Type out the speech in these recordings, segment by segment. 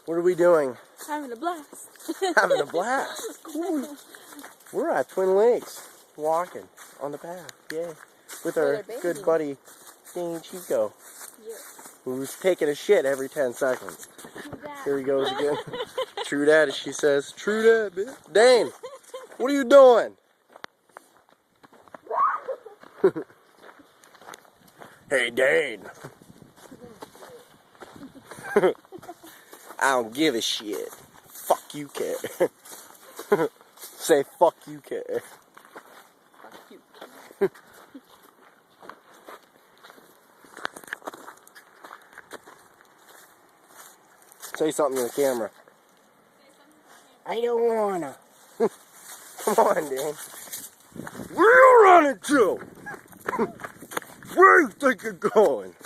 What are we doing? Having a blast. Having a blast. Cool. We're at Twin Lakes, walking on the path. Yay. With our good buddy, Dane Chico, who's taking a shit every 10 seconds. Here he goes again. True that, as she says. True that, bitch. Dane, what are you doing? Hey, Dane. I don't give a shit. Fuck you, care. Say fuck you, care. Fuck you. Say something to the camera. I don't wanna. Come on, Dan. Where you running to? Where you think you're going?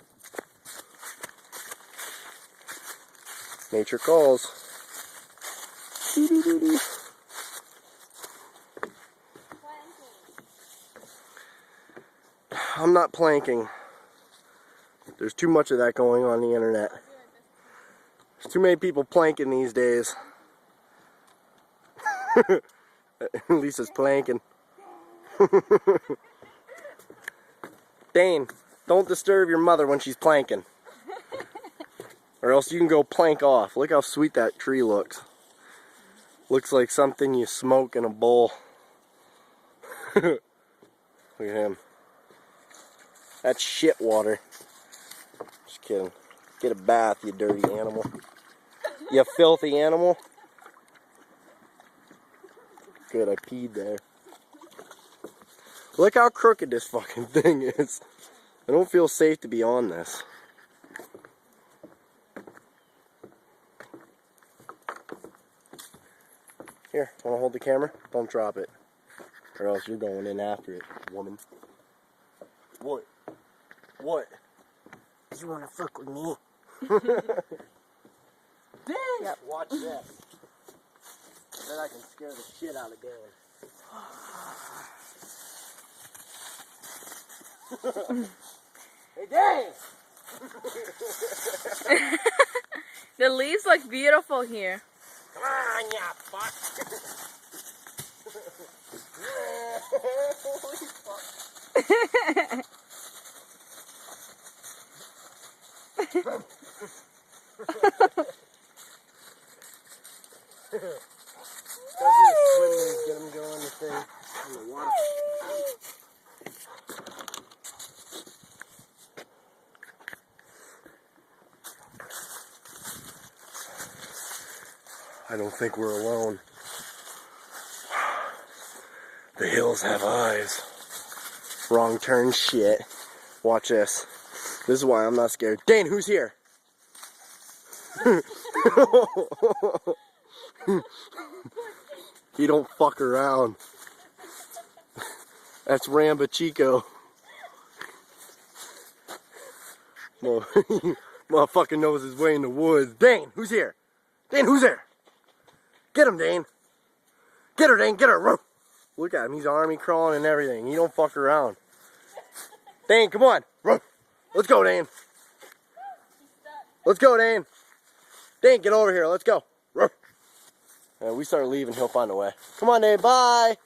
Nature calls. I'm not planking. There's too much of that going on the internet. There's too many people planking these days. Lisa's planking. Dane, don't disturb your mother when she's planking. Or else you can go plank off. Look how sweet that tree looks. Looks like something you smoke in a bowl. Look at him. That's shit water. Just kidding. Get a bath, you dirty animal. You filthy animal. Good, I peed there. Look how crooked this fucking thing is. I don't feel safe to be on this. Here, wanna hold the camera? Don't drop it. Or else you're going in after it, woman. What? What? You wanna fuck with me? Dang! Yep. Watch this. Then I can scare the shit out of Dan. Hey, Dan! The leaves look beautiful here. Come on, ya fuck! Holy fuck! Get him going the thing in the water. I don't think we're alone. The hills have eyes. Wrong turn shit. Watch this. This is why I'm not scared. Dane, who's here? He don't fuck around. That's Ramba Chico. Motherfucker knows his way in the woods. Dane, who's here? Dane, who's there? Get him, Dane. Get her, Dane. Get her. Look at him. He's army crawling and everything. He don't fuck around. Dane, come on. Let's go, Dane. Let's go, Dane. Dane, get over here. Let's go. We start leaving. He'll find a way. Come on, Dane. Bye.